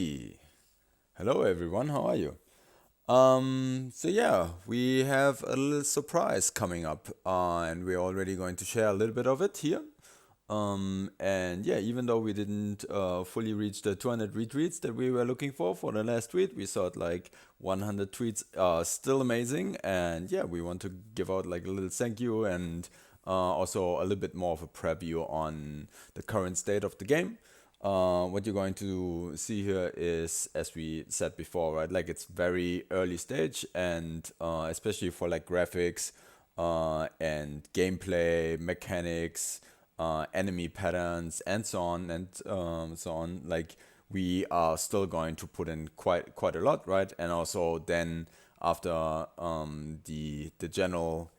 Hello everyone, how are you? We have a little surprise coming up, and we're already going to share a little bit of it here. Even though we didn't fully reach the 200 retweets that we were looking for the last tweet, we thought like 100 tweets are still amazing, and yeah, we want to give out like a little thank you and also a little bit more of a preview on the current state of the game. What you're going to see here is, as we said before, right? Like it's very early stage, and especially for like graphics and gameplay mechanics, enemy patterns, and so on. Like we are still going to put in quite a lot, right? And also then after the general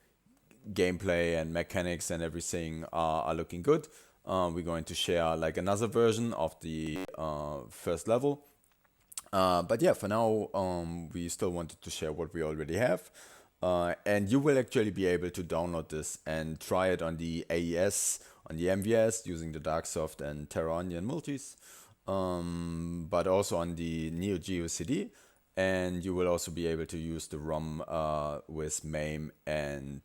gameplay and mechanics and everything are looking good. We're going to share like another version of the first level. But yeah, for now, we still wanted to share what we already have. And you will actually be able to download this and try it on the AES, on the MVS, using the Darksoft and Terra Onion multis, but also on the Neo Geo CD. And you will also be able to use the ROM with MAME and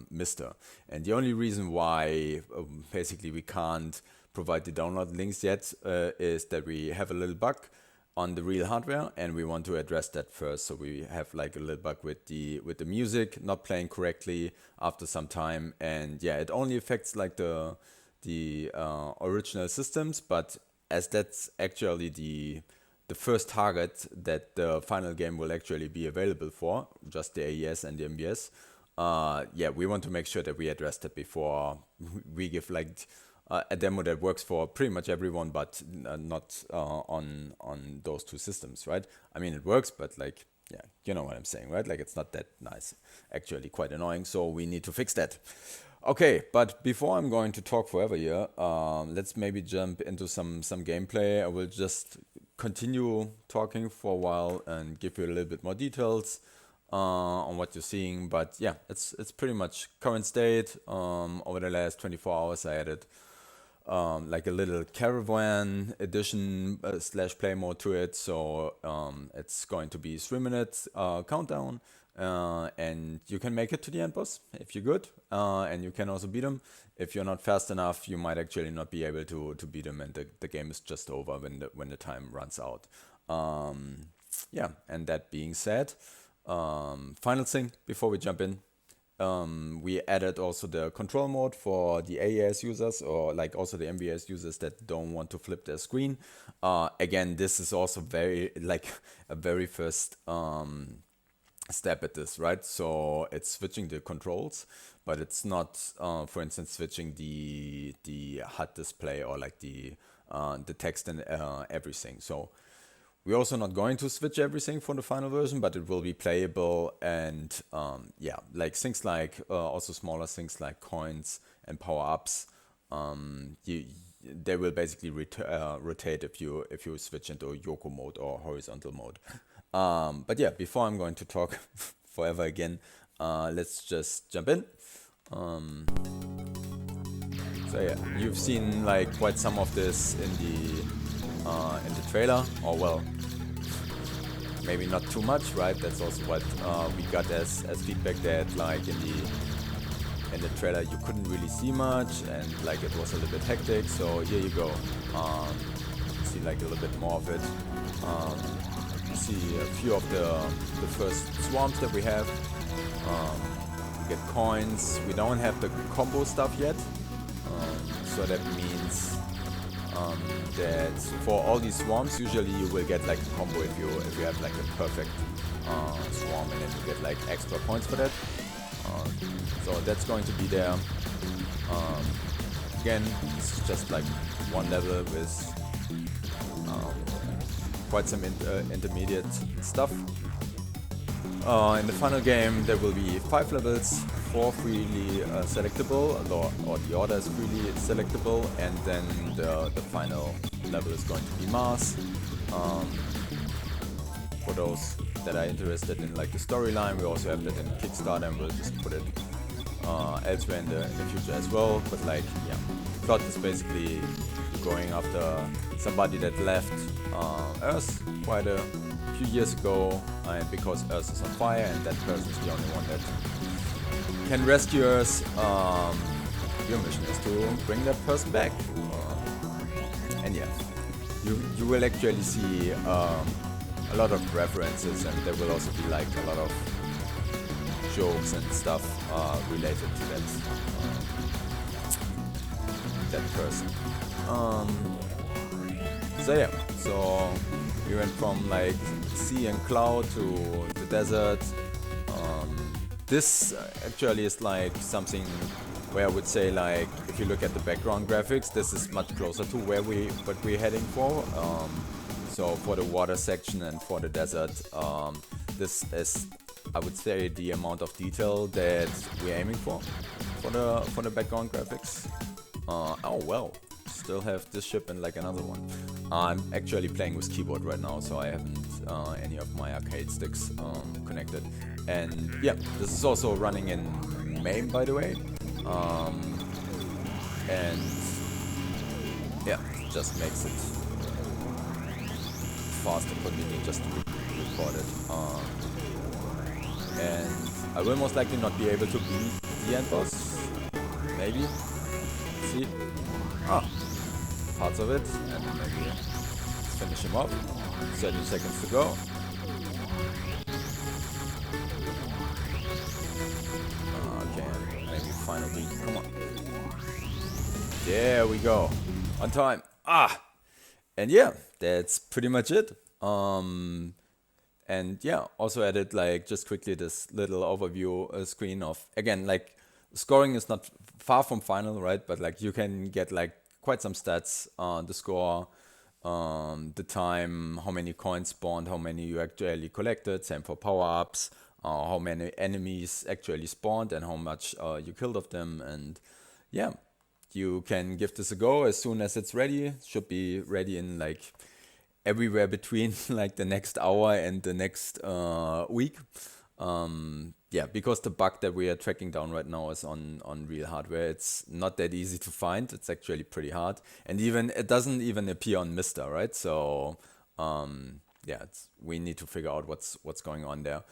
Mister. And the only reason why basically we can't provide the download links yet is that we have a little bug on the real hardware, and we want to address that first. So we have like a little bug with the music not playing correctly after some time, and yeah, it only affects like the original systems, but as that's actually the first target that the final game will actually be available for, just the AES and the MBS. We want to make sure that we address that before we give like a demo that works for pretty much everyone, but not on those two systems, right? I mean, it works, but like, yeah, you know what I'm saying, right? Like, it's not that nice. Actually, quite annoying. So we need to fix that. Okay, but before I'm going to talk forever here, let's maybe jump into some gameplay. I will just continue talking for a while and give you a little bit more details on what you're seeing. But yeah, it's pretty much current state. Over the last 24 hours, I added like a little caravan edition slash play mode to it. So it's going to be 3 minutes countdown, and you can make it to the end boss if you're good, and you can also beat them. If you're not fast enough, you might actually not be able to beat them, and the game is just over when the time runs out. And that being said, final thing before we jump in, we added also the control mode for the AES users, or like also the MVS users that don't want to flip their screen. Again, this is also very like a very first step at this, right? So it's switching the controls, but it's not, for instance, switching the HUD display or like the text and everything. So we're also not going to switch everything for the final version, but it will be playable, and like things like also smaller things like coins and power ups. They will basically rotate if you switch into Yoko mode or horizontal mode. But yeah, before I'm going to talk forever again, let's just jump in. So yeah, you've seen like quite some of this in the trailer, or well, maybe not too much, right? That's also what we got as feedback, that like in the trailer you couldn't really see much, and like it was a little bit hectic. So here you go. See like a little bit more of it. See a few of the first swarms that we have. We get coins. We don't have the combo stuff yet, so that means that for all these swarms, usually you will get like a combo if you have like a perfect swarm, and then you get like extra points for that. So that's going to be there. Again, this is just like one level with quite some intermediate stuff. In the final game, there will be 5 levels, 4 freely selectable, or the order is freely selectable, and then the final level is going to be Mars. For those that are interested in like the storyline, we also have that in Kickstarter, and we'll just put it elsewhere in the future as well. But like, yeah, plot is basically going after somebody that left Earth quite a few years ago, and because Earth is on fire, and that person is the only one that can rescue us. Your mission is to bring that person back. And yeah, you will actually see a lot of references, and there will also be like a lot of jokes and stuff related to that person. So yeah, so we went from like sea and cloud to the desert. This actually is like something where I would say, like, if you look at the background graphics, this is much closer to what we're heading for. So for the water section and for the desert, this is, I would say, the amount of detail that we're aiming for the background graphics. Oh well, still have this ship and like another one. I'm actually playing with keyboard right now, so I haven't any of my arcade sticks connected. And yeah, this is also running in MAME, by the way. And yeah, just makes it faster for me to just record it. And I will most likely not be able to beat the end boss. Maybe. See? Parts of it. And maybe let's finish him off. 30 seconds to go. Okay, maybe final beat. Come on. There we go. On time. And yeah, that's pretty much it. And yeah, also added like just quickly this little overview screen of, again, like scoring is not far from final, right? But like you can get like quite some stats on the score, the time, how many coins spawned, how many you actually collected, same for power-ups, how many enemies actually spawned and how much you killed of them. And yeah, you can give this a go as soon as it's ready. It should be ready in like everywhere between like the next hour and the next week. Yeah, because the bug that we are tracking down right now is on real hardware. It's not that easy to find. It's actually pretty hard, and even it doesn't even appear on Mister, right? So yeah, we need to figure out what's going on there.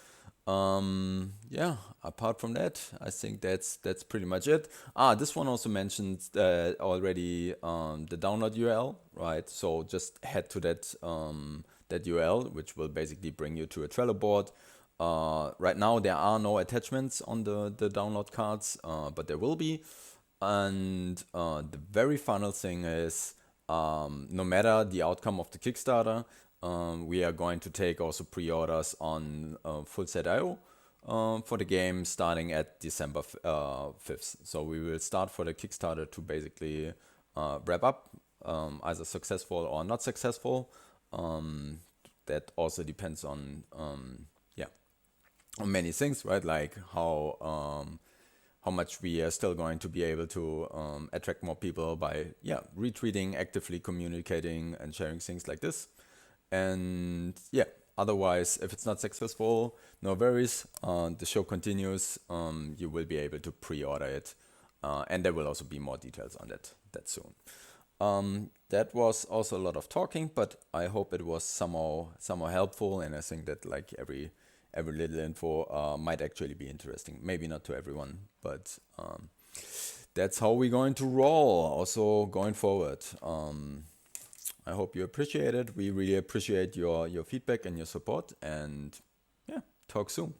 Yeah, apart from that, I think that's pretty much it. This one also mentioned already the download URL, right? So just head to that that URL, which will basically bring you to a Trello board. Right now there are no attachments on the download cards, but there will be. And the very final thing is, no matter the outcome of the Kickstarter, we are going to take also pre-orders on fullset.io for the game starting at December 5th. So we will start for the Kickstarter to basically wrap up, either successful or not successful. That also depends on on many things, right? Like how much we are still going to be able to attract more people by retweeting, actively communicating, and sharing things like this. And yeah, otherwise, if it's not successful, no worries. The show continues. You will be able to pre-order it, and there will also be more details on that soon. That was also a lot of talking, but I hope it was somehow helpful, and I think that like every little info might actually be interesting. Maybe not to everyone, but that's how we're going to roll also going forward. I hope you appreciate it. We really appreciate your feedback and your support, and yeah, talk soon.